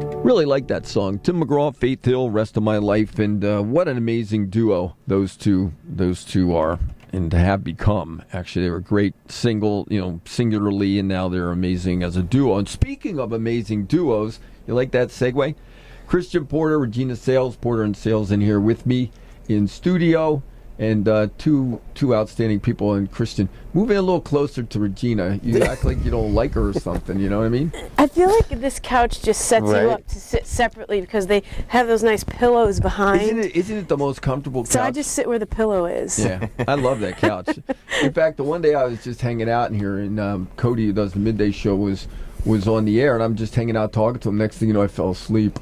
Really like that song. Tim McGraw, Faith Hill, Rest of My Life, and what an amazing duo those two are, and to have become. Actually, they were great singularly, and now they're amazing as a duo. And speaking of amazing duos, you like that segue? Christian Porter, Regina Sayles, Porter and Sayles in here with me in studio. And two outstanding people. And Christian, moving a little closer to Regina. You act like you don't like her or something. You know what I mean? I feel like this couch just sets you up to sit separately because they have those nice pillows behind. Isn't it the most comfortable couch? So I just sit where the pillow is. Yeah, I love that couch. In fact, the one day I was just hanging out in here, and Cody, who does the midday show, was on the air, and I'm just hanging out talking to him. Next thing you know, I fell asleep.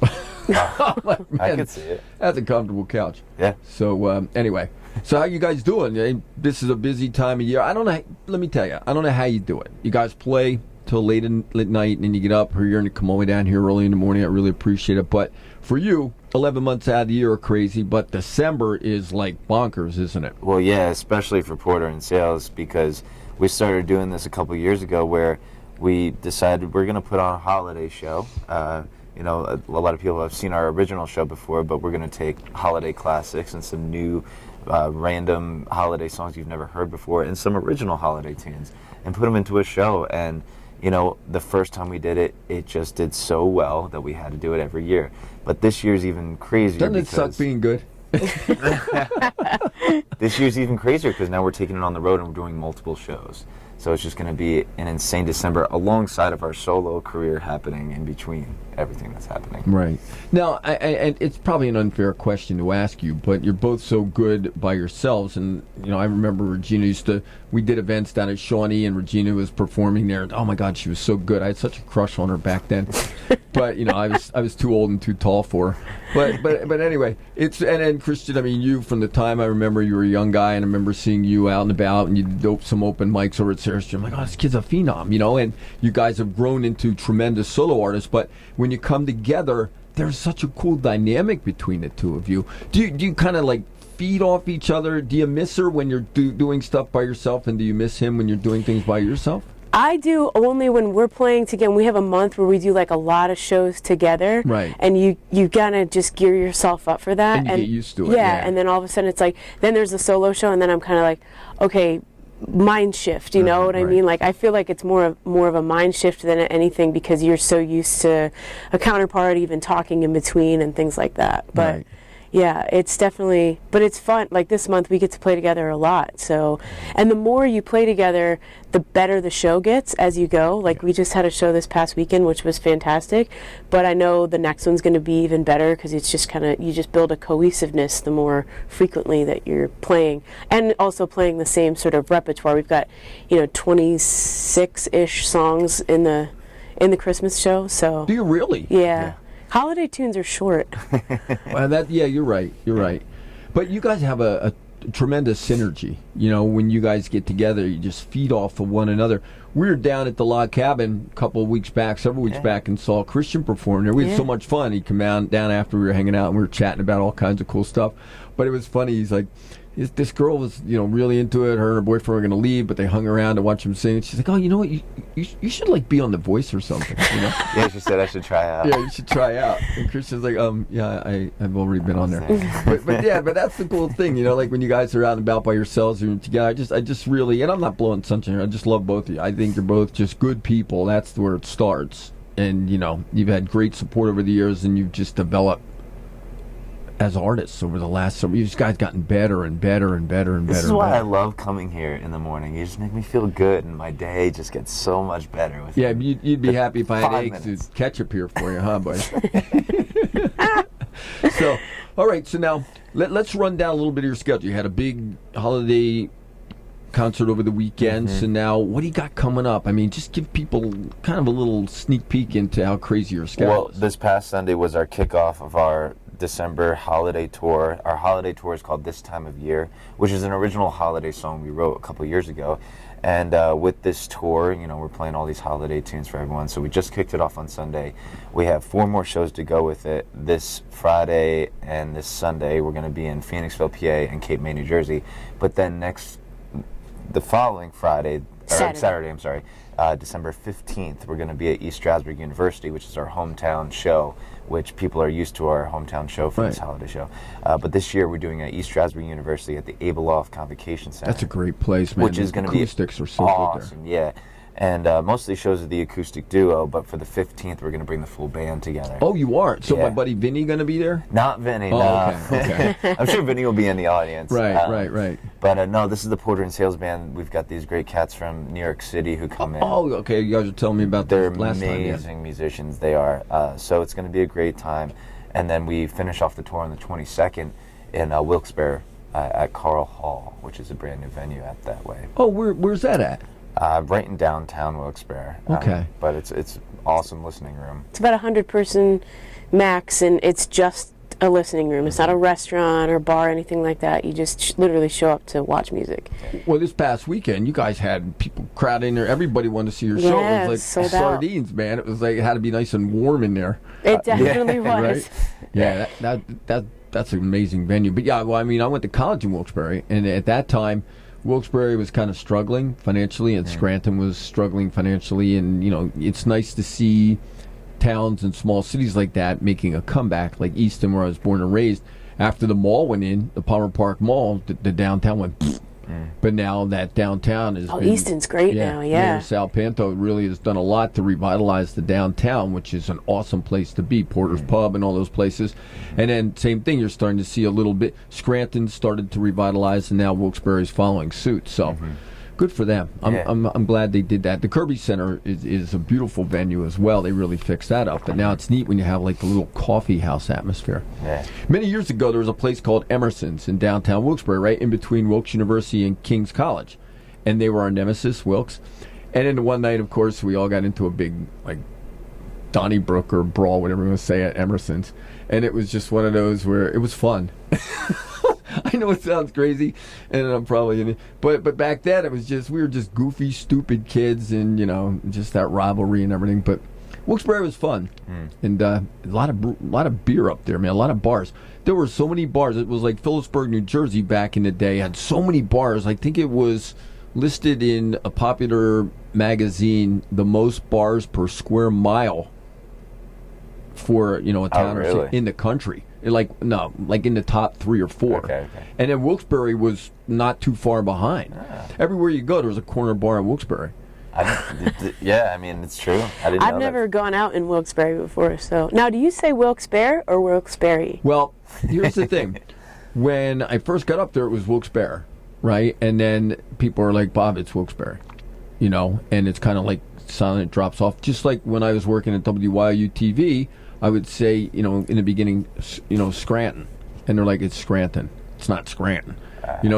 I'm like, man, I can see it. That's a comfortable couch. Yeah. So anyway. So how you guys doing? This is a busy time of year. I don't know. Let me tell you, I don't know how you do it. You guys play till late at night, and then you get up here and come all the way down here early in the morning. I really appreciate it. But for you, 11 months out of the year are crazy, but December is like bonkers, isn't it? Well, yeah, especially for Porter and Sayles, because we started doing this a couple years ago where we decided we're going to put on a holiday show. A lot of people have seen our original show before, but we're going to take holiday classics and some new random holiday songs you've never heard before and some original holiday tunes and put them into a show. And the first time we did it, it just did so well that we had to do it every year. But this year's even crazier. Doesn't it suck being good? This year's even crazier because now we're taking it on the road and we're doing multiple shows. So it's just going to be an insane December alongside of our solo career happening in between everything that's happening. Right. Now, and it's probably an unfair question to ask you, but you're both so good by yourselves. And, I remember Regina we did events down at Shawnee, and Regina was performing there. And, oh, my God, she was so good. I had such a crush on her back then. But, I was too old and too tall for her. But anyway, and Christian, you from the time I remember you were a young guy, and I remember seeing you out and about, and you did some open mics over at Sarah's Gym. I'm like, oh, this kid's a phenom, and you guys have grown into tremendous solo artists. But when you come together, there's such a cool dynamic between the two of you. Do you kind of like feed off each other? Do you miss her when you're doing stuff by yourself, and do you miss him when you're doing things by yourself? I do only when we're playing together. We have a month where we do like a lot of shows together. Right. And you gotta just gear yourself up for that. And you get used to it. Yeah, and then all of a sudden it's like, then there's the solo show, and then I'm kind of like, okay, mind shift, you know what I mean? Like, I feel like it's more of a mind shift than anything because you're so used to a counterpart even talking in between and things like that. But right. Yeah, it's definitely, but it's fun. Like this month we get to play together a lot. So, and the more you play together, the better the show gets as you go. Like we just had a show this past weekend, which was fantastic. But I know the next one's going to be even better because it's just you just build a cohesiveness the more frequently that you're playing. And also playing the same sort of repertoire. We've got, 26-ish songs in the Christmas show. So. Do you really? Yeah. Holiday tunes are short. Well, you're right. You're right. But you guys have a tremendous synergy. When you guys get together, you just feed off of one another. We were down at the Log Cabin several weeks back, and saw Christian perform there. We had so much fun. He came down after we were hanging out, and we were chatting about all kinds of cool stuff. But it was funny. He's like, this girl was, really into it. Her and her boyfriend were going to leave, but they hung around to watch him sing. She's like, oh, you know what? You should, like, be on The Voice or something, Yeah, she said I should try out. Yeah, you should try out. And Christian's like, I've already been on there. but that's the cool thing, like when you guys are out and about by yourselves or together, I just really, and I'm not blowing sunshine here, I just love both of you. I think you're both just good people. That's where it starts. And, you've had great support over the years, and you've just developed as artists over the last several years. You guys gotten better and better and better and better. This is why I love coming here in the morning. You just make me feel good, and my day just gets so much better with you. Yeah, you'd be happy if I had eggs and ketchup here for you, huh, buddy? So, all right, so now let's run down a little bit of your schedule. You had a big holiday concert over the weekend, so now what do you got coming up? Just give people kind of a little sneak peek into how crazy your schedule is. Well, this past Sunday was our kickoff of our December holiday tour. Our holiday tour is called This Time of Year, which is an original holiday song we wrote a couple years ago. And with this tour, we're playing all these holiday tunes for everyone. So we just kicked it off on Sunday. We have 4 more shows to go with it. This Friday and this Sunday, we're going to be in Phoenixville, PA, and Cape May, New Jersey. But then the following Saturday, December 15th, we're going to be at East Stroudsburg University, which is our hometown show, which people are used to our hometown show for this holiday show. But this year we're doing at East Stroudsburg University at the Abeloff Convocation Center. That's a great place, man. Which is going to be acoustics are so awesome, good there. yeah. And most of these shows are the acoustic duo, but for the 15th, we're going to bring the full band together. Oh, you are? So Yeah. my buddy Vinny going to be there? Not Vinny, Oh, no. okay. I'm sure Vinny will be in the audience. Right. But no, this is the Porter and Sayles band. We've got these great cats from New York City who come in. Oh, okay. You guys are telling me about They're this last time. amazing musicians, they are. So it's going to be a great time. And then we finish off the tour on the 22nd in Wilkes-Barre at Carl Hall, which is a brand new venue out that way. Oh, where's that at? Right in downtown Wilkes-Barre. Okay. But it's awesome listening room. It's about 100-person max, and it's just a listening room. It's not a restaurant or bar or anything like that. You just literally show up to watch music. Well, this past weekend, you guys had people crowding there. Everybody wanted to see your show. Yeah, It was like sold out. sardines, man. It was like it had to be nice and warm in there. It definitely was. Right? Yeah, that's an amazing venue. But yeah, well, I mean, I went to college in Wilkes-Barre, and at that time, Wilkes-Barre was kind of struggling financially, and Scranton was struggling financially. And you know, it's nice to see towns and small cities like that making a comeback, like Easton, where I was born and raised. After the mall went in, the Palmer Park Mall, the downtown went. But now that downtown is. Easton's great now, yeah. Mayor Sal Panto really has done a lot to revitalize the downtown, which is an awesome place to be. Porter's Pub and all those places. And then same thing, you're starting to see a little bit. Scranton started to revitalize, and now Wilkes-Barre is following suit. So good for them. I'm glad they did that. The Kirby Center is a beautiful venue as well. They really fixed that up. But now it's neat when you have like the little coffee house atmosphere. Yeah. Many years ago, there was a place called Emerson's in downtown Wilkes-Barre, right in between Wilkes University and King's College. And they were our nemesis, Wilkes. And then one night, of course, we all got into a big, like, Donnybrook or brawl, whatever you want to say, at Emerson's. And it was just one of those where it was fun. I know it sounds crazy, and I'm probably in it, but back then it was just we were just goofy, stupid kids, and you know, just that rivalry and everything. But Wilkes-Barre was fun, and a lot of beer up there, man. A lot of bars. There were so many bars. It was like Phillipsburg, New Jersey, back in the day had so many bars. I think it was listed in a popular magazine the most bars per square mile for a town or city in the country. Like in the top 3 or 4. Okay. And then Wilkes-Barre was not too far behind. Everywhere you go, there was a corner bar in Wilkes-Barre. Yeah, I mean, it's true. I've never gone out in Wilkes-Barre before. So now, do you say Wilkes-Barre or Wilkes-Barre? Well, here's the thing. When I first got up there, it was Wilkes-Barre, right? And then people are like, Bob, it's Wilkes-Barre, and it's kind of like silent, drops off. Just like when I was working at WYU-TV, I would say, in the beginning, Scranton. And they're like, it's Scranton. It's not Scranton.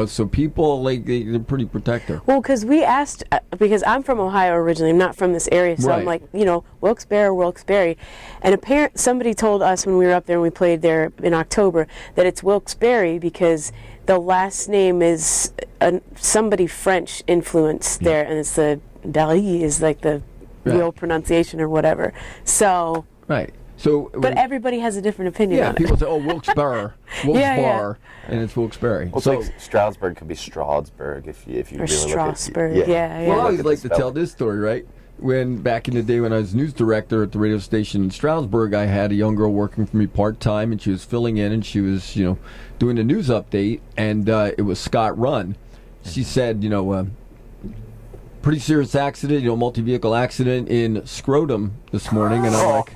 So people, like, they're pretty protective. Well, because we asked, because I'm from Ohio originally, I'm not from this area, so I'm like, Wilkes-Barre. And somebody told us when we were up there and we played there in October that it's Wilkes-Barre because the last name is somebody French influenced there, and it's the Barry is like the real pronunciation or whatever. So. Right. So, but everybody has a different opinion on it. Yeah, people say, oh, Wilkes-Barre, Wilkes-Barre, and it's Wilkes-Barre. Well, so Stroudsburg could be Stroudsburg if you or really Strasburg, look at yeah. Well, I always like to tell this story, right? When back in the day when I was news director at the radio station in Stroudsburg, I had a young girl working for me part-time, and she was filling in, and she was, doing the news update, and it was Scott Runn. She said, pretty serious accident, multi-vehicle accident in Scrotum this morning, and I'm like,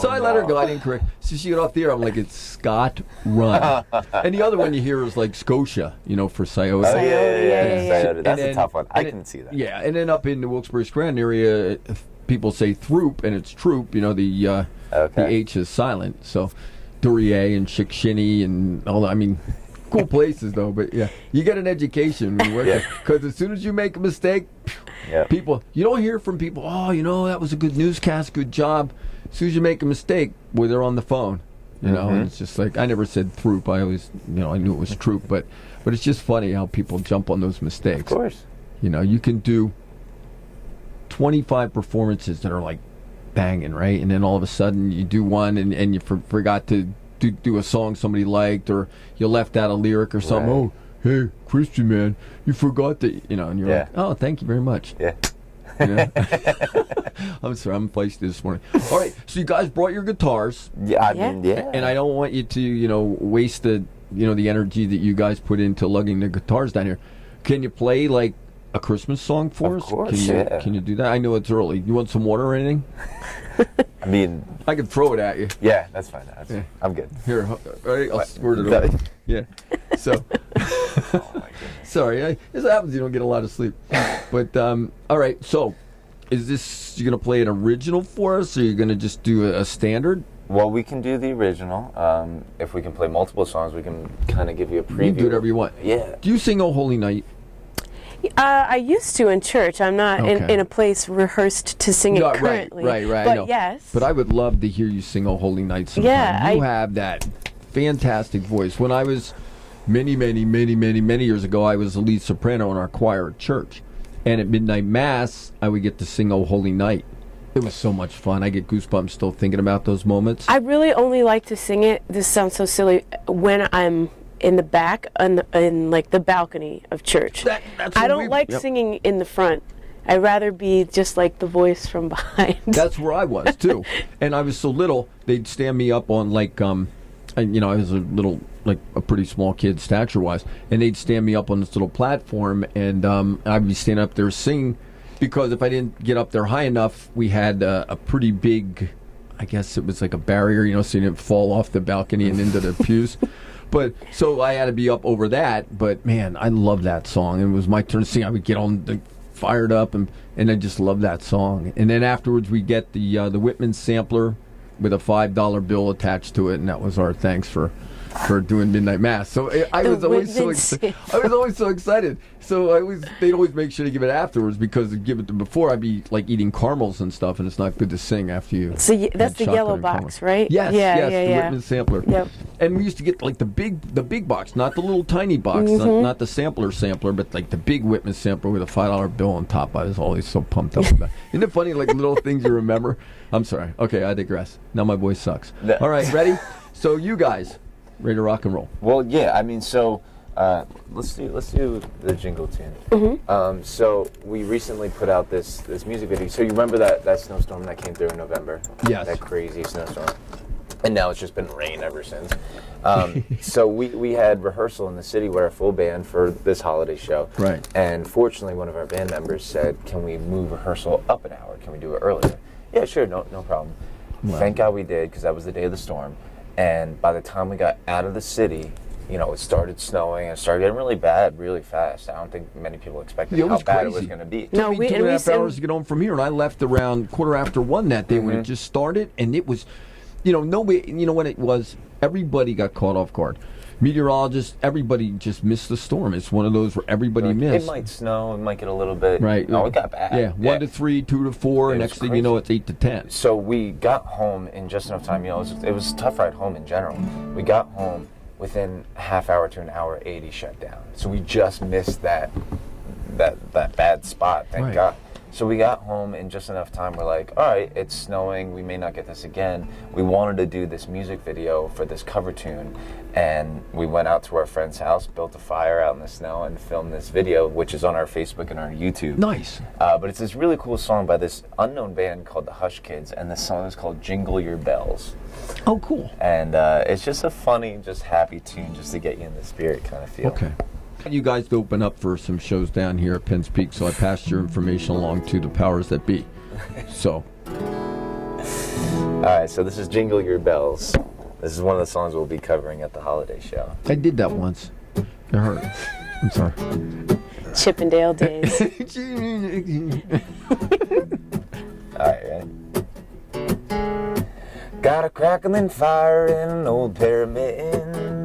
so I let her go. I didn't correct. So she got off the air. I'm like, it's Scott Runn, and the other one you hear is like Scotia, for Scioto. Oh yeah. That's a tough one. I can see that. Yeah, and then up in the Wilkes-Barre Scranton area, people say Throop, and it's Troop. The H is silent. So Duryea and Chickshinny and all that. I mean. Cool places though, but yeah, you get an education when you work there. Because as soon as you make a mistake, people, you don't hear from people, that was a good newscast, good job. As soon as you make a mistake, they're on the phone, and it's just like, I never said Throop, I always, I knew it was Troop, but it's just funny how people jump on those mistakes. Of course. You can do 25 performances that are like banging, right? And then all of a sudden you do one and you forgot to do a song somebody liked, or you left out a lyric or something. Right. Oh, hey, Christian man, you forgot that, and you're like, oh, thank you very much. Yeah. Yeah. I'm sorry, I'm feisty this morning. All right, so you guys brought your guitars. Yeah, I mean, yeah. And I don't want you to, waste the energy that you guys put into lugging the guitars down here. Can you play like a Christmas song for us? Of course, yeah. Can you do that? I know it's early. You want some water or anything? I mean, I can throw it at you. yeah, that's fine. I'm good. Here, all right, I'll squirt it over. Yeah. So, Oh my goodness. sorry, this happens. You don't get a lot of sleep. But all right. So, is this you gonna play an original for us, or are you gonna just do a standard? Well, we can do the original. If we can play multiple songs, we can kind of give you a preview. You can do whatever you want. Yeah. Do you sing "Oh Holy Night"? I used to in church. I'm not Okay. in a place rehearsed to sing it Yeah, currently. Right. But I know. yes. But I would love to hear you sing "Oh Holy Night" sometime. Yeah, You have that fantastic voice. When I was many years ago, I was the lead soprano in our choir at church. And at midnight mass, I would get to sing "Oh Holy Night." It was so much fun. I get goosebumps still thinking about those moments. I really only like to sing it, this sounds so silly, when I'm in the back, in like the balcony of church. That's I what don't like yep. singing in the front. I'd rather be just like the voice from behind. That's where I was too. And I was so little, they'd stand me up on like, and, I was a little, like a pretty small kid stature-wise, and they'd stand me up on this little platform, and I'd be standing up there singing, because if I didn't get up there high enough, we had a pretty big, I guess it was like a barrier, so you didn't fall off the balcony and into the pews. But so I had to be up over that. But man, I love that song. It was my turn to sing. I would get on fired up, and I just love that song. And then afterwards, we get the Whitman sampler with a $5 bill attached to it, and that was our thanks for doing midnight mass. So I was always so excited. So they'd always make sure to give it afterwards, because to give it to before, I'd be like eating caramels and stuff, and it's not good to sing after you. So that's the chocolate yellow and box, caramels. right? Yes, the Whitman sampler. Yep. And we used to get like the big box, not the little tiny box, not the sampler, but like the big Whitman sampler with a $5 bill on top. I was always so pumped up about. Isn't it funny, like little things you remember? I'm sorry. Okay, I digress. Now my voice sucks. No. All right, ready? So you guys, ready to rock and roll? Well, yeah. I mean, so let's do the jingle tune. Mm-hmm. So we recently put out this music video. So you remember that snowstorm that came through in November? Yes. That crazy snowstorm. And now it's just been rain ever since. So we had rehearsal in the city with our full band for this holiday show. Right. And fortunately, one of our band members said, "Can we move rehearsal up an hour? Can we do it earlier?" Yeah, sure, no problem. Wow. Thank God we did, because that was the day of the storm. And by the time we got out of the city, it started snowing and it started getting really bad really fast. I don't think many people expected how bad it was going to be. No, It took me 2.5 hours to get home from here, and I left around 1:15 that day when it just started, and it was, nobody, when it was, everybody got caught off guard. Meteorologists, everybody just missed the storm. It's one of those where everybody missed. It might snow, it might get a little bit. Right. No, it got bad. Yeah, 1 to 3, 2 to 4, It next was thing you know, crazy. it's 8 to 10. So we got home in just enough time. It was a tough ride home in general. We got home within half hour to an hour, 80 shut down. So we just missed that bad spot. Thank Right. God. So we got home in just enough time. We're like, all right, it's snowing. We may not get this again. We wanted to do this music video for this cover tune. And we went out to our friend's house, built a fire out in the snow, and filmed this video, which is on our Facebook and our YouTube. Nice. But it's this really cool song by this unknown band called the Hush Kids. And the song is called Jingle Your Bells. Oh, cool. And it's just a funny, just happy tune just to get you in the spirit kind of feel. Okay. You guys to open up for some shows down here at Penn's Peak, so I passed your information along to the powers that be. So. All right, so this is Jingle Your Bells. This is one of the songs we'll be covering at the holiday show. I did that once. It hurt. I'm sorry. Chippendale days. All right, ready? Got a crackling fire in an old pair of mittens.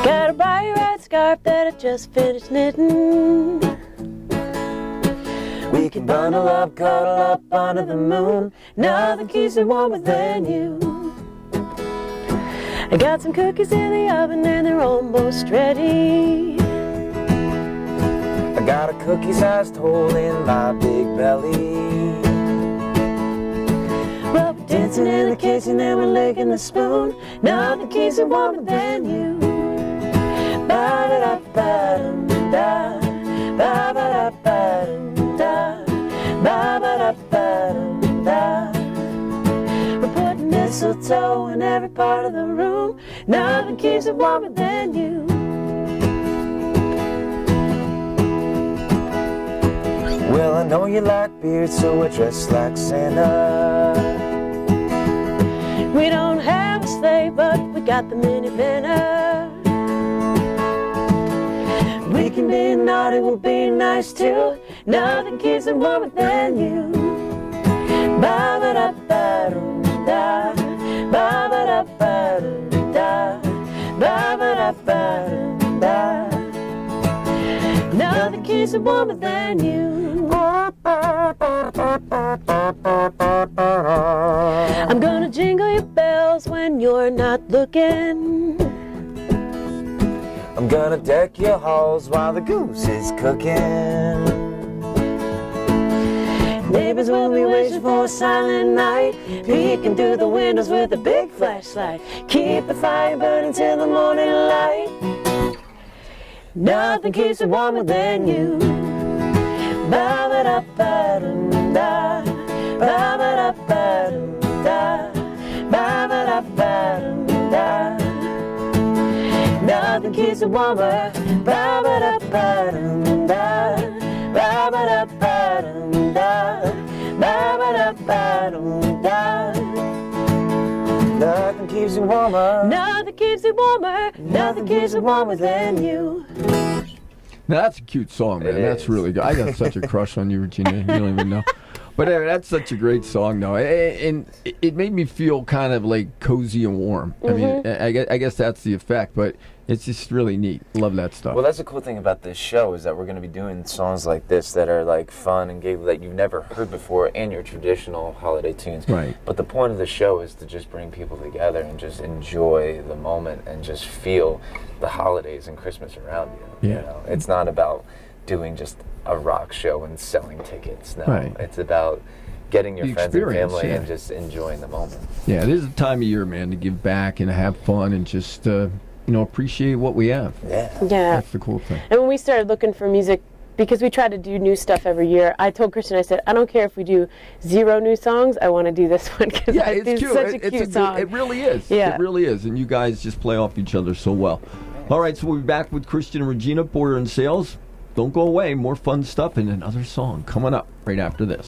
Got a bright red scarf that I just finished knitting. We can bundle up, cuddle up under the moon. Nothing keeps me warmer than you. I got some cookies in the oven and they're almost ready. I got a cookie-sized hole in my big belly. Well, we're dancing in the kitchen and we're licking the spoon. Nothing keeps me warmer than you. Ba-da-da-ba-dum-da, ba-ba-da-ba-dum. mistletoe in every part of the room. Nothing keeps it warmer than you. Well, I know you like beard, so we're dressed like Santa. We don't have a sleigh, but we got the minivan. We can be naughty, we'll be nice too. Nothing keeps it warmer than you. Ba-ba-da-ba-dum-da, ba-ba-da-ba-dum-da, ba-ba-da-ba-dum-da. Nothing keeps it warmer than you. I'm gonna jingle your bells when you're not looking. I'm gonna deck your halls while the goose is cooking. Neighbors will be waiting for a silent night, peeking through the windows with a big flashlight. Keep the fire burning till the morning light. Nothing keeps it warmer than you. Ba-ba-da-ba-dum-da, ba-ba-da-ba-dum-da, ba-ba-da-ba-dum-da. Nothing keeps it warmer. Ba-ba-da-ba-dum-da, ba-ba-da-ba-dum-da, ba-ba-da-ba-dum-da. Nothing keeps it warmer. Nothing keeps it warmer. Nothing keeps it warmer than you. Now that's a cute song, man. That's really good. I got such a crush on you, Regina. You don't even know. But that's such a great song, though, and it made me feel kind of like cozy and warm. I mean, I guess that's the effect, but it's just really neat. Love that stuff. Well, that's the cool thing about this show is that we're going to be doing songs like this that are like fun and gay that you've never heard before, and your traditional holiday tunes. Right. But the point of the show is to just bring people together and just enjoy the moment and just feel the holidays and Christmas around you. Yeah. You know? It's not about doing just a rock show and selling tickets. No, Right. It's about getting your The friends and experience, family yeah. and just enjoying the moment. Yeah, this is the time of year, man, to give back and have fun and just appreciate what we have. Yeah. Yeah. That's the cool thing. And when we started looking for music, because we try to do new stuff every year, I told Christian, I said, I don't care if we do 0 new songs, I want to do this one because Yeah, it's it's cute. such a cute song. It really is. Yeah. It really is. And you guys just play off each other so well. All right, so we'll be back with Christian and Regina, Porter and Sayles. Don't go away. More fun stuff and another song coming up right after this.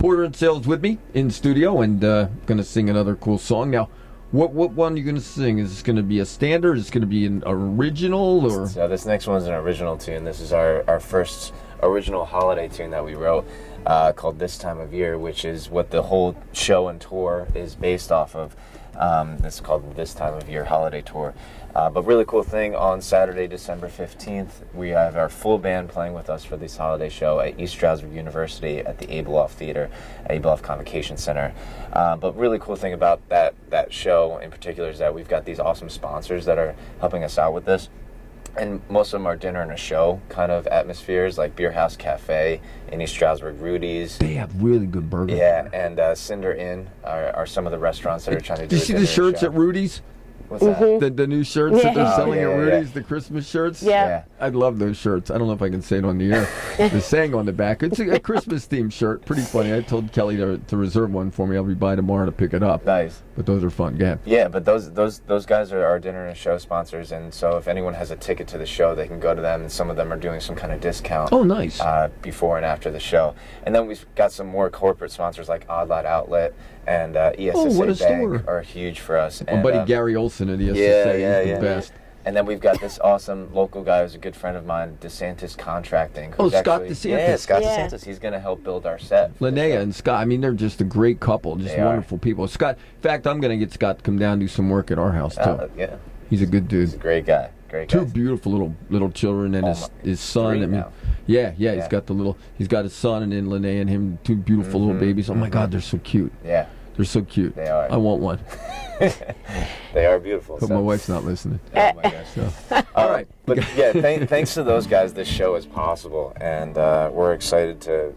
Porter and Sayles with me in studio and going to sing another cool song. Now, what one are you going to sing? Is this going to be a standard? Is it going to be an original? Or So this next one's an original tune. This is our first original holiday tune that we wrote called This Time of Year, which is what the whole show and tour is based off of. It's called This Time of Year Holiday Tour. But really cool thing, on Saturday, December 15th, we have our full band playing with us for this holiday show at East Stroudsburg University at the Abeloff Theater, Abeloff Convocation Center. But really cool thing about that show in particular is that we've got these awesome sponsors that are helping us out with this. And most of them are dinner and a show kind of atmospheres, like Beer House Cafe in East Stroudsburg, Rudy's. they have really good burgers. Yeah, and Cinder Inn are some of the restaurants that are trying to do Did you a see dinner the shirts show. at Rudy's? What's that? The new shirts that they're Yeah. selling Oh, yeah, at yeah. Rudy's, the Christmas shirts? Yeah. I love those shirts. I don't know if I can say it on the air. The saying on the back. It's a Christmas themed shirt. Pretty funny. I told Kelly to reserve one for me. I'll be by tomorrow to pick it up. Nice. But those are fun. Go ahead. Yeah, but those guys are our dinner and show sponsors, and so if anyone has a ticket to the show, they can go to them, and some of them are doing some kind of discount. Oh, nice. Before and after the show. And then we've got some more corporate sponsors like Odd Lot Outlet and ESSA Oh, what a Bank store. are huge for us. My And, buddy Gary Olson at ESSA yeah, is the yeah. best. And then we've got this awesome local guy who's a good friend of mine, DeSantis Contracting. Oh, who's Scott actually, DeSantis. Yeah, Scott Yeah. DeSantis. He's going to help build our set. for the Linnea show. and Scott, I mean, they're just a great couple. Just They are. wonderful people. Scott, in fact, I'm going to get Scott to come down and do some work at our house, too. Yeah, He's a good he's a dude. great guy. Great guy. Two beautiful little children and his son. 3 I mean, now. yeah, Yeah. he's got his son and then Linnea and him, two beautiful little babies. Oh my God, they're so cute. Yeah, They're so cute. They are. I want one. they are beautiful. Hope so- my wife's not listening. Oh my gosh. So. All right. But yeah, thanks to those guys, this show is possible, and we're excited to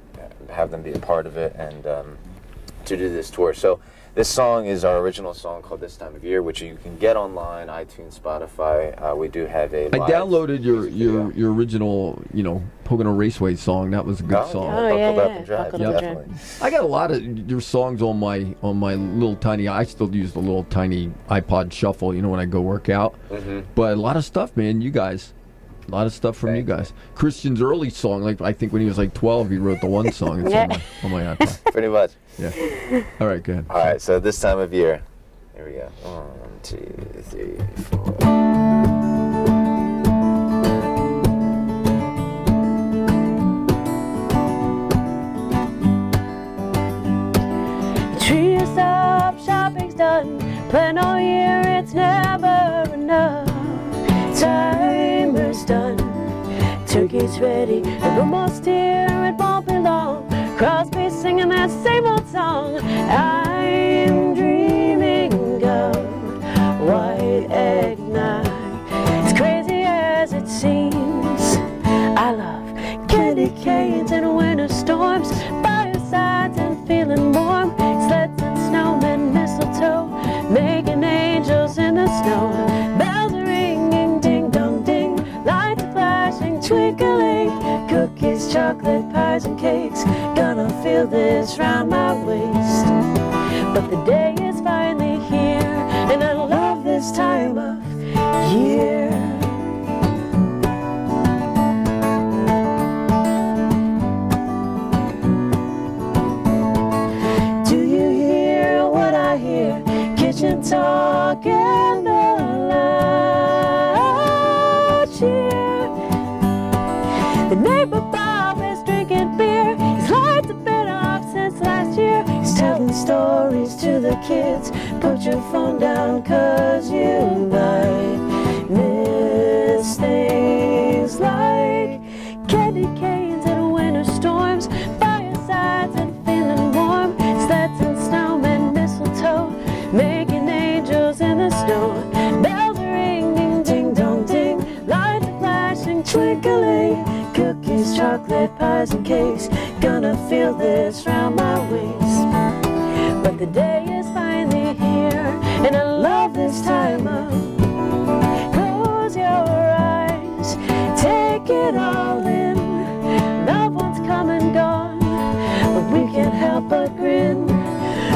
have them be a part of it and to do this tour. So This song is our original song called This Time of Year, which you can get online, iTunes, Spotify. We do have a I live downloaded your music video. original, Pocono Raceway song. That was a good song. Buckled Up and Drive, Buckled Up and definitely. I got a lot of your songs on my little tiny. I still use the little tiny iPod Shuffle, when I go work out. Mm-hmm. But a lot of stuff, man. You guys, a lot of stuff from Thank you guys. Christian's early song, like I think when he was like 12, he wrote the one song. It's on my iPod. Pretty much. Yeah. All right, go ahead. All right, so this time of year. Here we go. 1, 2, 3, 4. Tree is up, shopping's done. Plan all year, it's never enough. Timer's done, turkey's ready, and almost here, it won't be long. Crosby's singing that same old song. I'm dreaming of white eggnog. As crazy as it seems, I love candy canes and winter storms, firesides and feeling warm, sleds and snowmen, mistletoe, making angels in the snow. Bells are ringing, ding dong ding, lights are flashing, twinkling, cookies, chocolate, pies and cakes. Gonna feel this round my waist. But the day is finally here, and I love this time of year. Do you hear what I hear? Kitchen talk and the loud cheer. The neighbor Bob is drinking beer. His lights have been off since last year. He's telling stories to the kids. Put your phone down, 'cause you might miss things like candy canes and winter storms, firesides and feeling warm, sleds and snowmen, mistletoe, making angels in the snow. Bells are ringing, ding dong ding, lights are flashing, twinkling, cookies, chocolate, pies and cakes. Gonna feel this round my waist. But the day is finally here, and I love this time of. Close your eyes, take it all in. Loved ones come and gone, but we can't help but grin.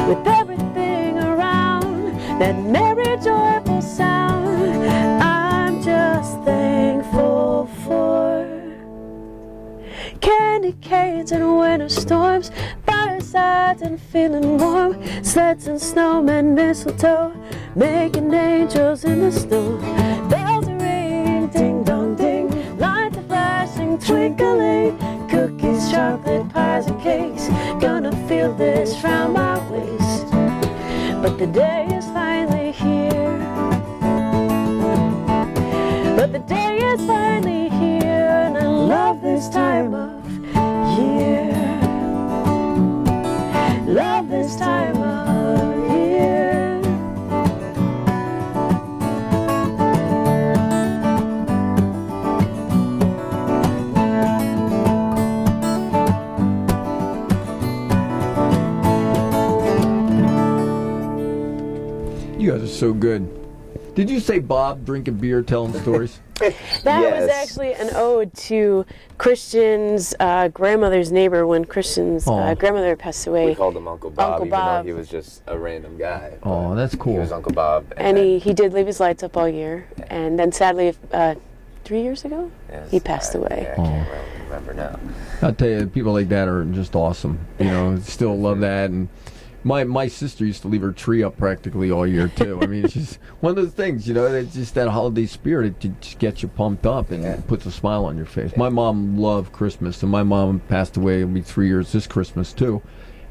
With everything around, that merry joyful sound, I'm just thankful for candy canes and winter storms, firesides and feeling warm, sleds and snowmen, mistletoe, making angels in the snow. Bells are ringing, ding dong ding, lights are flashing, twinkling, cookies, chocolate, pies and cakes. Gonna feel this round my waist. But the day is finally here. But the day is finally here, and I love this time of year. Love this time of year. You guys are so good. Did you say Bob drinking beer, telling stories? That was Yes. actually an ode to Christian's grandmother's neighbor when Christian's Aw. grandmother passed away. We called him Uncle Bob, Uncle even Bob. though he was just a random guy. Oh, that's He cool. was Uncle Bob. And then- he did leave his lights up all year. And then sadly, 3 years ago, yes, he passed away. Yeah, I can't remember now. I'll tell you, people like that are just awesome. Still love that. And my sister used to leave her tree up practically all year too. I mean, it's just one of those things. It's just that holiday spirit. It just gets you pumped up and puts a smile on your face. My mom loved Christmas, and my mom passed away. It'll be 3 years this Christmas too,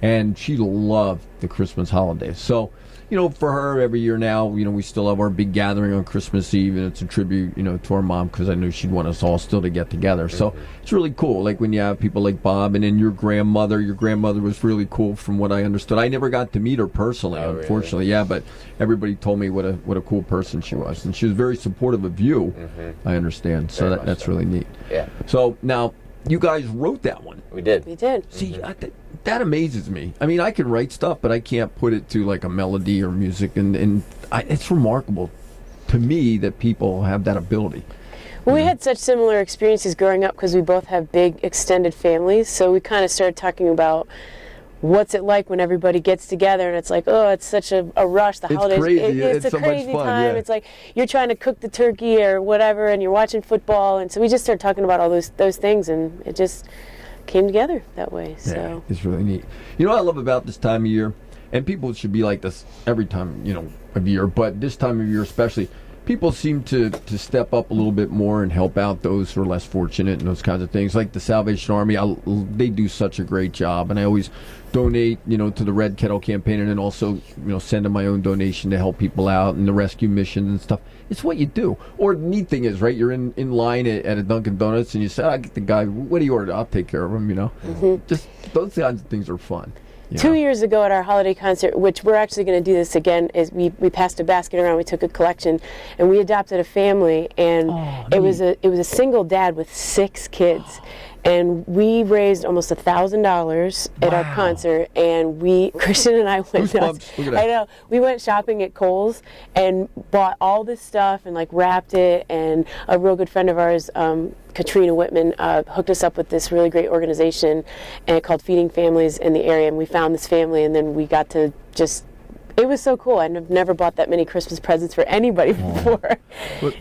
and she loved the Christmas holidays. So, for her every year now, we still have our big gathering on Christmas Eve, and it's a tribute, to our mom, because I knew she'd want us all still to get together. So it's really cool. Like when you have people like Bob, and then your grandmother was really cool from what I understood. I never got to meet her personally, Oh, really? unfortunately. Yeah, but everybody told me what a cool person she was, and she was very supportive of you. I understand. So Very much that's so. really neat. Yeah. So now, you guys wrote that one. We did. We did. See, that amazes me. I mean, I can write stuff, but I can't put it to like a melody or music, and it's remarkable to me that people have that ability. Well, we had such similar experiences growing up because we both have big extended families, so we kind of started talking about what's it like when everybody gets together, and it's like, oh, it's such a rush. The holidays, crazy. It's a so crazy much fun, time. yeah. It's like you're trying to cook the turkey or whatever, and you're watching football, and so we just started talking about all those things, and it just came together that way. So yeah, it's really neat. You know what I love about this time of year, and people should be like this every time of year, but this time of year especially. People seem to step up a little bit more and help out those who are less fortunate and those kinds of things. Like the Salvation Army, they do such a great job, and I always donate, to the Red Kettle campaign, and then also, send in my own donation to help people out and the rescue missions and stuff. It's what you do. Or the neat thing is, right? You're in line at a Dunkin' Donuts, and you say, "I get the guy. What do you order? I'll take care of him." Just those kinds of things are fun. Yeah. 2 years ago at our holiday concert, which we're actually going to do this again, is we passed a basket around. We took a collection, and we adopted a family, and it was a single dad with 6 kids, and we raised almost $1,000 at our concert, and Christian and I went nuts. Look at that. I know, we went shopping at Kohl's and bought all this stuff and like wrapped it, and a real good friend of ours, Katrina Whitman, hooked us up with this really great organization called Feeding Families in the area, and we found this family, and then we got to it was so cool. I've never bought that many Christmas presents for anybody before.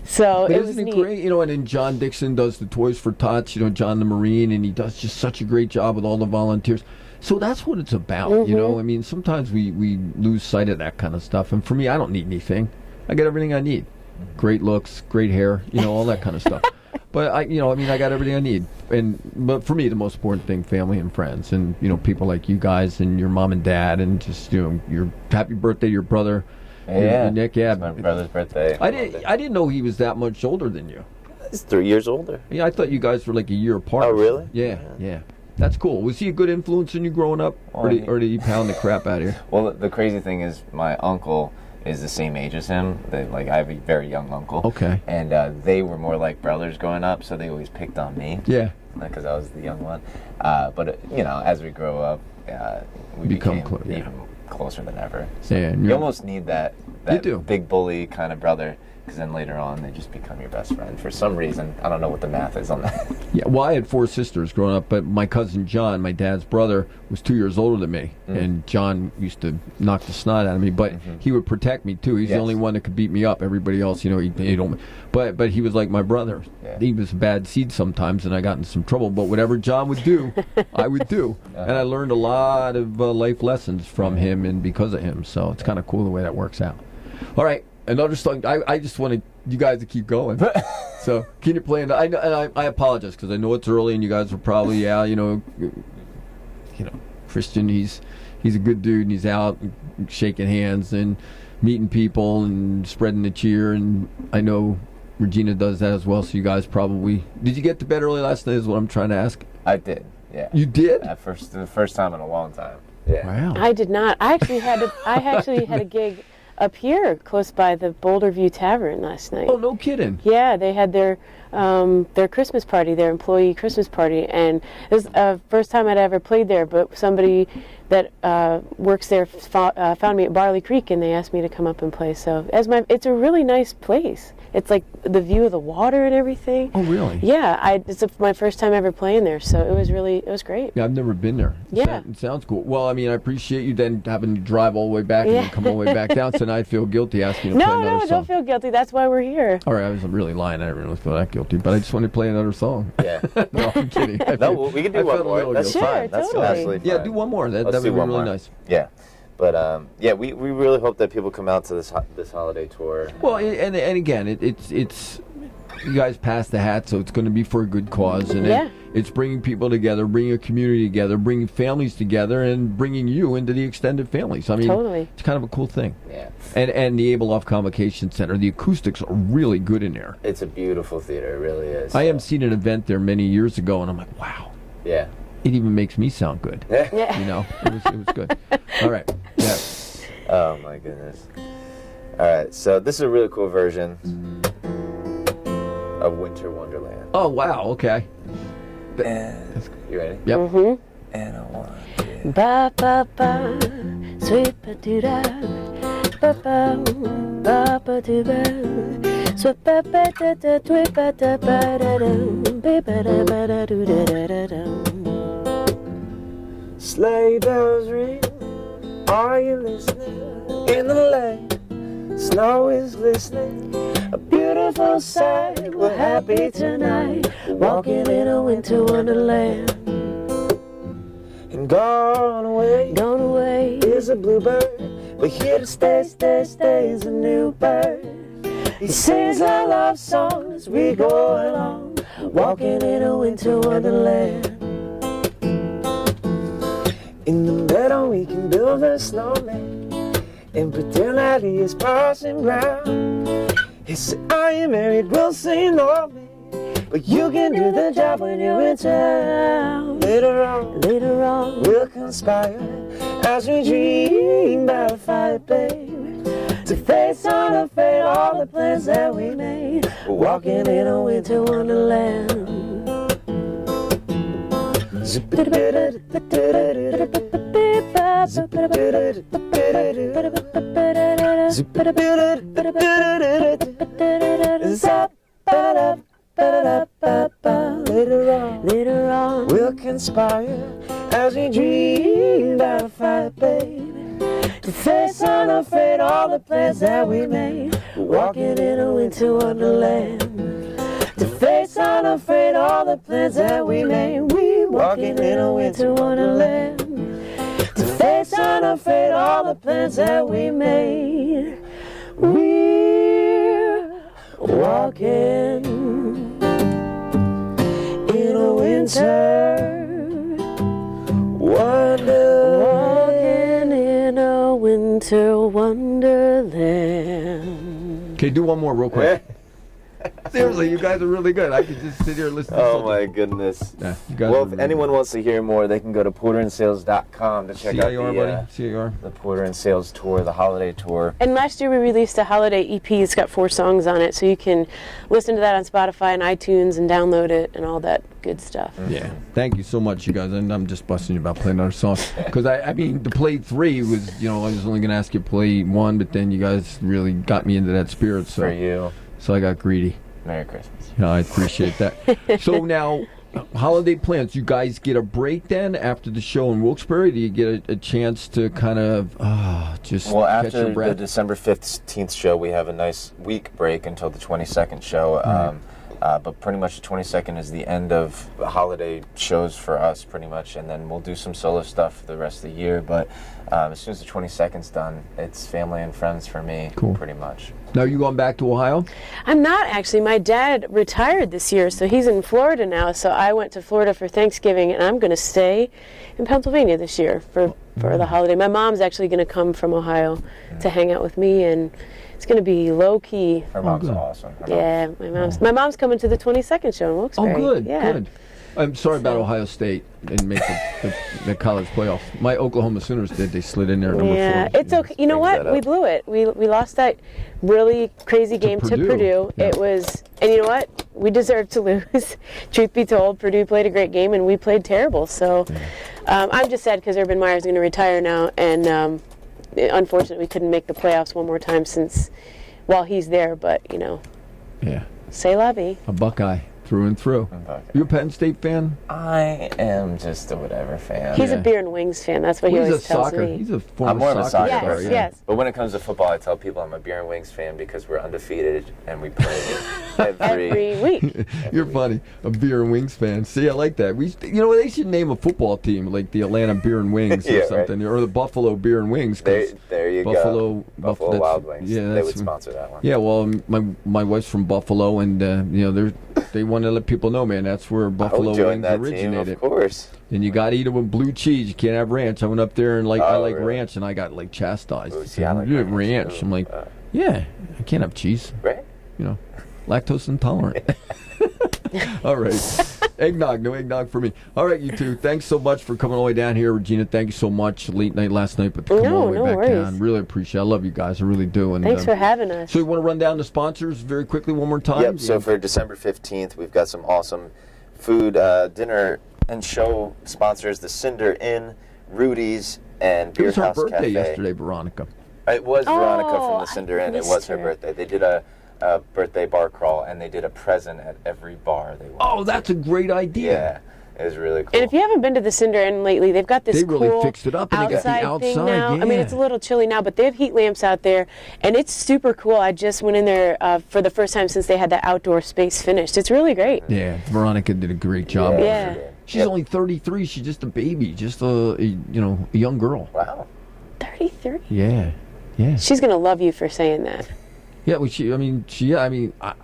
So it was isn't it neat. great? And then John Dixon does the Toys for Tots, John the Marine, and he does just such a great job with all the volunteers. So that's what it's about, I mean, sometimes we lose sight of that kind of stuff. And for me, I don't need anything. I got everything I need. Great looks, great hair, all that kind of stuff. But I got everything I need. But for me, the most important thing, family and friends, and people like you guys and your mom and dad, and just your happy birthday to your brother, Nick. Yeah, it's my brother's birthday. I didn't know he was that much older than you. He's 3 years older. Yeah, I thought you guys were like a year apart. Oh, really? Yeah. That's cool. Was he a good influence on you growing up, or did he pound the crap out of you? Well, the crazy thing is, my uncle is the same age as him. I have a very young uncle. Okay. And they were more like brothers growing up, so they always picked on me. Yeah. Because I was the young one. But as we grow up, we became even closer than ever. So you almost need that big bully kind of brother, because then later on they just become your best friend for some reason. I don't know what the math is on that. Yeah, well, I had 4 sisters growing up, but my cousin John, my dad's brother, was 2 years older than me, and John used to knock the snot out of me, but he would protect me too. He's the only one that could beat me up. Everybody else, he don't. But he was like my brother. Yeah. He was a bad seed sometimes, and I got into some trouble. But whatever John would do, I would do, and I learned a lot of life lessons from him and because of him. So it's kind of cool the way that works out. All right. Another song. I just wanted you guys to keep going. So can you play? I apologize because I know it's early and you guys are probably Christian. He's a good dude and he's out shaking hands and meeting people and spreading the cheer. And I know Regina does that as well. So you guys probably did. You get to bed early last night? Is what I'm trying to ask. I did. Yeah. You did? The first time in a long time. Yeah. Wow. I did not. I actually had a gig up here close by the Boulder View Tavern last night. Oh, no kidding. Yeah, they had their Christmas party, their employee Christmas party, and it was the first time I'd ever played there, but somebody that works there found me at Barley Creek, and they asked me to come up and play. So it's a really nice place. It's like the view of the water and everything. Oh, really? Yeah, it's my first time ever playing there, so it was great. Yeah, I've never been there. Yeah. It sounds cool. Well, I mean, I appreciate you then having to drive all the way back and then come all the way back down, so now I feel guilty asking you to play another song. No, don't feel guilty. That's why we're here. All right, I was really lying. I didn't really feel that guilty, but I just wanted to play another song. Yeah. No, I'm kidding. We can do one more. That's Sure, fine. That's totally. absolutely fine. Yeah, do one more. That would be really nice. Yeah. But we really hope that people come out to this holiday tour. Well, and again, it's you guys pass the hat, so it's going to be for a good cause, and it's bringing people together, bringing a community together, bringing families together, and bringing you into the extended families. I mean, totally. It's kind of a cool thing. Yeah. And the Abel Off Convocation Center, the acoustics are really good in there. It's a beautiful theater, it really is. I have seen an event there many years ago, and I'm like, wow. Yeah. It even makes me sound good. Yeah. It was good. All right. Yeah. Oh my goodness. All right. So this is a really cool version of Winter Wonderland. Oh wow. Okay. And you ready? Yep. Mm-hmm. And I want to. Ba ba ba, sweet ba doo da, ba ba ba doo ba, sweet ba ba da da, tweet ba da ba da da, ba ba da ba da doo da da da da. Sleigh bells ring, are you listening? In the lane, snow is glistening. A beautiful sight, we're happy tonight, walking in a winter wonderland. And gone away is a bluebird, but here to stay is a new bird. He sings our love song as we go along, walking in a winter wonderland. In the meadow we can build a snowman and pretend that he is Parson Brown. He said, are you married? We'll say no, man, but you can do the job when you're in town. Later on, we'll conspire as we dream by the fire, babe, to face unafraid all the plans that we made, walking in a winter wonderland. Later on, we'll conspire as we dream by the fire, baby, to face unafraid all the plans that we made, walking in a winter wonderland. To face unafraid all the plans that we made, we walking in a winter wonderland. To face unafraid all the plans that we made, we're walking in a winter wonderland. Walking in a winter wonderland. Okay, do one more real quick. Seriously, you guys are really good. I could just sit here and listen to Oh something. my goodness. Yeah, you guys Well, are if really anyone good. wants to hear more, they can go to porterandsales.com to check out CIR, the, buddy. CIR. the Porter and Sayles tour, the holiday tour. And last year we released a holiday EP. It's got 4 songs on it, so you can listen to that on Spotify and iTunes and download it and all that good stuff. Yeah. Thank you so much, you guys. And I'm just busting you about playing another song. Because, I mean, to play 3 was, I was only going to ask you to play 1, but then you guys really got me into that spirit. So, For you. So I got greedy. Merry Christmas. Yeah, I appreciate that. So now, holiday plans. You guys get a break then after the show in Wilkes-Barre? Do you get a chance to kind of just Well, catch after your the breath? December 15th show, we have a nice week break until the 22nd show. But pretty much the 22nd is the end of the holiday shows for us, pretty much. And then we'll do some solo stuff for the rest of the year. But as soon as the 22nd's done, it's family and friends for me, pretty much. Now, are you going back to Ohio? I'm not actually. My dad retired this year, so he's in Florida now. So I went to Florida for Thanksgiving, and I'm going to stay in Pennsylvania this year for the holiday. My mom's actually going to come from Ohio to hang out with me, and it's going to be low key. Her mom's awesome. Yeah, my mom's coming to the 22nd show in Wilkes-Barre. Oh, good, yeah. good. I'm sorry about Ohio State and make the college playoffs. My Oklahoma Sooners did. They slid in there at number 4. Yeah, it's okay. You know what? We blew it. We lost that really crazy game to Purdue. Yeah. It was, and you know what? We deserved to lose. Truth be told, Purdue played a great game, and we played terrible. So I'm just sad because Urban Meyer's going to retire now, and unfortunately we couldn't make the playoffs one more time while he's there. But Yeah. C'est la vie. A Buckeye through and through. You a Penn State fan? I am just a whatever fan. He's a beer and wings fan. That's what he He's always a tells soccer. me. He's a former I'm more of a soccer Yes, person. yes. But when it comes to football, I tell people I'm a beer and wings fan because we're undefeated and we play Every week. You're funny. A beer and wings fan. See, I like that. They should name a football team like the Atlanta Beer and Wings Yeah, or something, or the Buffalo Beer and Wings. There you Buffalo, go. Buffalo Wild Wings. Yeah, they would sponsor that one. Yeah, well, my wife's from Buffalo, and they want to let people know, man, that's where Buffalo Wings that originated. team, of course. And you got to eat it with blue cheese. You can't have ranch. I went up there and I like really? ranch, and I got chastised. Ooh, see, I like You have ranch, ranch. too. I'm like, yeah, I can't have cheese. Right? Lactose intolerant. All right. Eggnog, no eggnog for me. All right, you two. Thanks so much for coming all the way down here. Regina, thank you so much. Late night last night, but to come all the way back worries. down. Really appreciate it. I love you guys. I really do. And Thanks for having us. So you want to run down the sponsors very quickly one more time? Yep, so for December 15th, we've got some awesome food, dinner, and show sponsors, the Cinder Inn, Rudy's, and It Beer was her House birthday Cafe. yesterday, Veronica. It was Veronica from Oh, the Cinder I Inn. It missed was her her. birthday. They did a birthday bar crawl, and they did a present at every bar they went Oh, to. that's a great idea. Yeah, it was really cool. And if you haven't been to the Cinder Inn lately, they've got this They really cool fixed it up, and they got the outside thing outside, now. I mean, yeah. it's a little chilly now, but they have heat lamps out there, and it's super cool. I just went in there for the first time since they had that outdoor space finished. It's really great. Yeah, Veronica did a great job. Yeah. she did. She's Yep. only 33. She's just a baby, just a young girl. Wow. 33. Yeah, yeah, She's gonna love you for saying that. yeah. Well,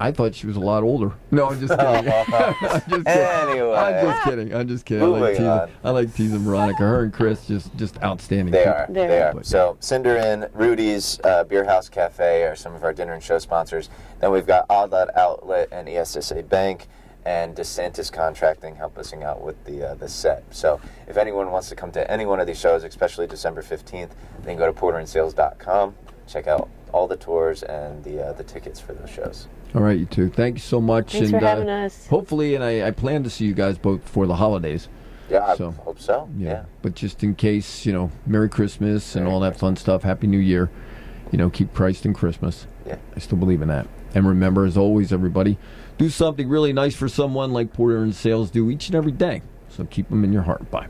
I thought she was a lot older. No, I'm just kidding. I'm just kidding. Anyway. I'm just kidding. Moving on. I like teasing Veronica. Her and Chris just outstanding. They people. are. They They are. are. So Cinder Inn, Rudy's, Beer House Cafe are some of our dinner and show sponsors. Then we've got Odd Outlet and ESSA Bank, and DeSantis Contracting helping out with the set. So if anyone wants to come to any one of these shows, especially December 15th, then go to porterandsales.com. Check out all the tours and the tickets for those shows. All right, you two. Thank you so much. Thanks and, for having us. Hopefully, and I plan to see you guys both before the holidays. Yeah, I So, hope so. Yeah. But just in case, Merry Christmas and all that fun stuff. Happy New Year. Keep Christ in Christmas. Yeah. I still believe in that. And remember, as always, everybody, do something really nice for someone like Porter and Sayles do each and every day. So keep them in your heart. Bye.